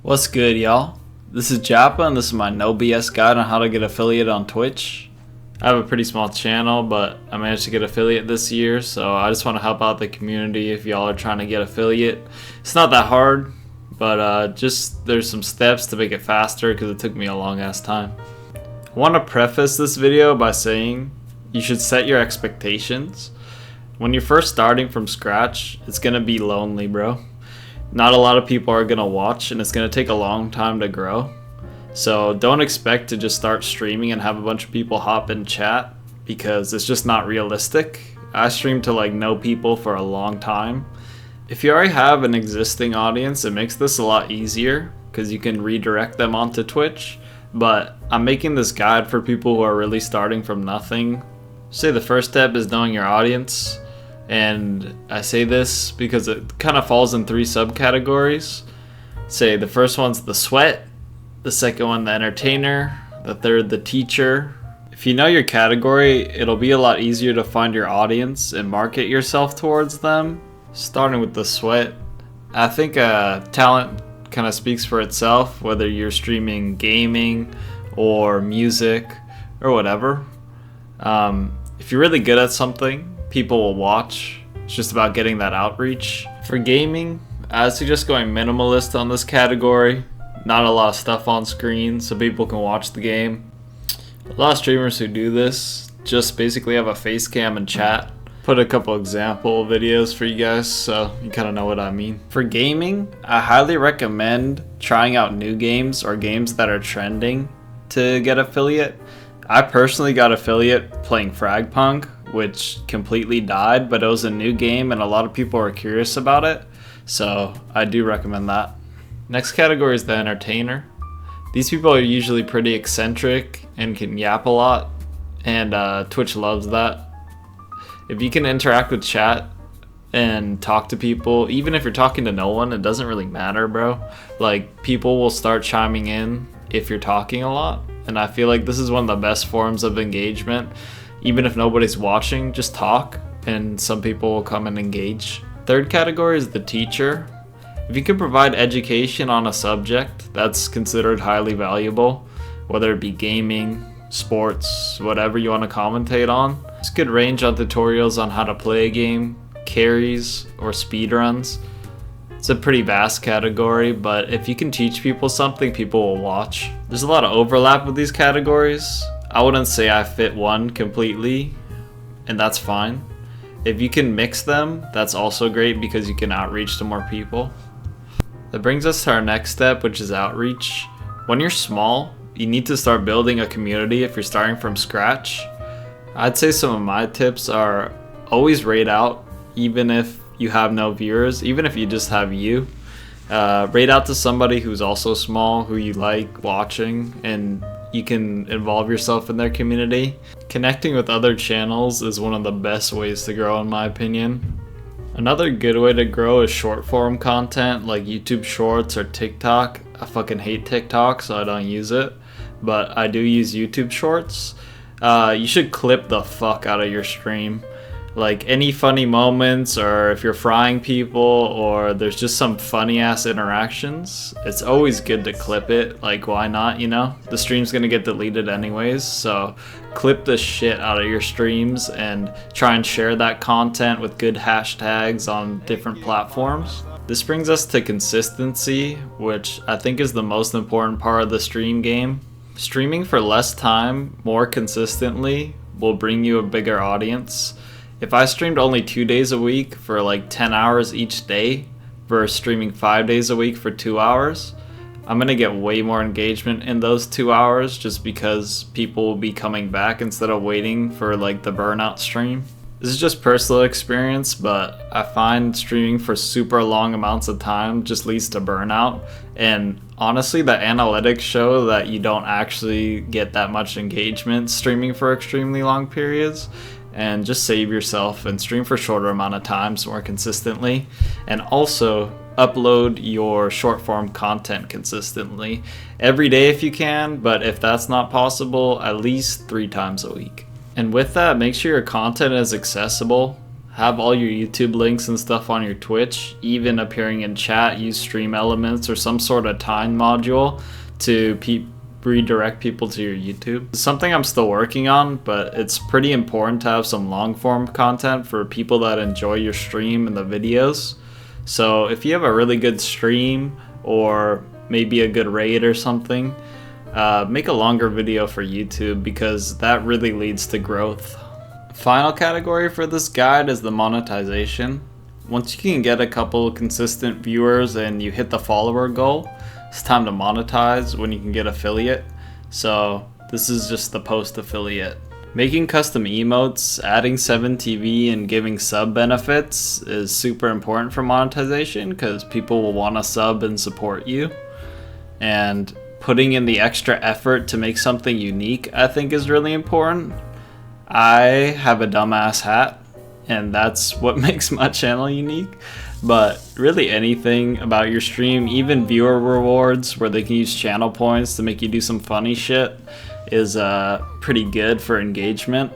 What's good, y'all? This is Japa, and this is my no BS guide on how to get affiliate on Twitch. I have a pretty small channel, but I managed to get affiliate this year, so I just want to help out the community if y'all are trying to get affiliate. It's not that hard, but just there's some steps to make it faster because it took me a long ass time. I want to preface this video by saying you should set your expectations. When you're first starting from scratch, it's gonna be lonely, bro. Not a lot of people are gonna watch, and it's gonna take a long time to grow. So don't expect to just start streaming and have a bunch of people hop in chat, because it's just not realistic. I streamed to no people for a long time. If you already have an existing audience, it makes this a lot easier because you can redirect them onto Twitch. But I'm making this guide for people who are really starting from nothing. Say the first step is knowing your audience. And I say this because it kind of falls in three subcategories. Say the first one's the sweat, the second one the entertainer, the third the teacher. If you know your category, it'll be a lot easier to find your audience and market yourself towards them. Starting with the sweat, I think talent kind of speaks for itself, whether you're streaming gaming or music or whatever. If you're really good at something, people will watch. It's just about getting that outreach. For gaming, I suggest going minimalist on this category. Not a lot of stuff on screen so people can watch the game. A lot of streamers who do this just basically have a face cam and chat. Put a couple example videos for you guys so you kind of know what I mean. For gaming, I highly recommend trying out new games or games that are trending to get affiliate. I personally got affiliate playing Fragpunk, which completely died, but it was a new game and a lot of people are curious about it, so I do recommend that. Next category is the entertainer. These people are usually pretty eccentric and can yap a lot, and Twitch loves that. If you can interact with chat and talk to people, even if you're talking to no one, it doesn't really matter, bro. People will start chiming in if you're talking a lot, and I feel like this is one of the best forms of engagement. Even if nobody's watching, just talk and some people will come and engage. Third category is the teacher. If you can provide education on a subject, that's considered highly valuable, whether it be gaming, sports, whatever you want to commentate on. It's good range on tutorials on how to play a game, carries, or speedruns. It's a pretty vast category, but if you can teach people something, people will watch. There's a lot of overlap with these categories. I wouldn't say I fit one completely, and that's fine. If you can mix them, that's also great because you can outreach to more people. That brings us to our next step, which is outreach. When you're small, you need to start building a community if you're starting from scratch. I'd say some of my tips are always raid out, even if you have no viewers, even if you just have you. Raid out to somebody who's also small, who you like watching, and you can involve yourself in their community. Connecting with other channels is one of the best ways to grow, in my opinion. Another good way to grow is short form content like YouTube Shorts or TikTok. I fucking hate TikTok, so I don't use it, but I do use YouTube Shorts. You should clip the fuck out of your stream. Any funny moments, or if you're frying people, or there's just some funny ass interactions, it's always good to clip it. Why not, you know? The stream's gonna get deleted anyways, so clip the shit out of your streams and try and share that content with good hashtags on different platforms. This brings us to consistency, which I think is the most important part of the stream game. Streaming for less time, more consistently, will bring you a bigger audience. If I streamed only 2 days a week for 10 hours each day versus streaming 5 days a week for 2 hours, I'm gonna get way more engagement in those 2 hours just because people will be coming back instead of waiting for the burnout stream. This is just personal experience, but I find streaming for super long amounts of time just leads to burnout. And honestly, the analytics show that you don't actually get that much engagement streaming for extremely long periods. And just save yourself and stream for shorter amount of times more consistently, and also upload your short form content consistently every day if you can, but if that's not possible, at least 3 times a week. And with that, make sure your content is accessible. have all your YouTube links and stuff on your Twitch, even appearing in chat. Use stream elements or some sort of time module to redirect people to your YouTube. It's something I'm still working on, but it's pretty important to have some long form content for people that enjoy your stream and the videos. So if you have a really good stream or maybe a good raid or something, make a longer video for YouTube, because that really leads to growth. Final category for this guide is the monetization. Once you can get a couple consistent viewers and you hit the follower goal, it's time to monetize when you can get affiliate. So this is just the post affiliate. Making custom emotes, adding 7TV, and giving sub benefits is super important for monetization, because people will want to sub and support you. And putting in the extra effort to make something unique, I think, is really important. I have a dumbass hat, and that's what makes my channel unique. But really anything about your stream, even viewer rewards where they can use channel points to make you do some funny shit, is pretty good for engagement.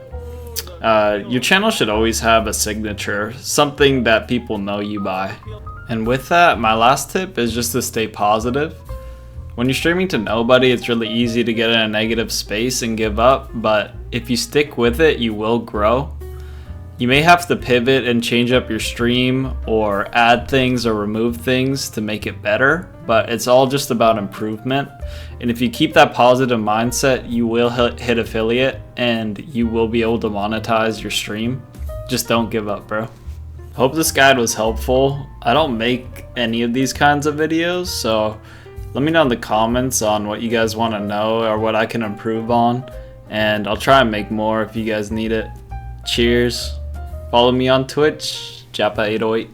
Your channel should always have a signature, something that people know you by. And with that, my last tip is just to stay positive. When you're streaming to nobody, it's really easy to get in a negative space and give up, but if you stick with it, you will grow. You may have to pivot and change up your stream or add things or remove things to make it better, but it's all just about improvement. And if you keep that positive mindset, you will hit affiliate and you will be able to monetize your stream. Just don't give up, bro. Hope this guide was helpful. I don't make any of these kinds of videos, so let me know in the comments on what you guys want to know or what I can improve on, and I'll try and make more if you guys need it. Cheers. Follow me on Twitch, Japa808.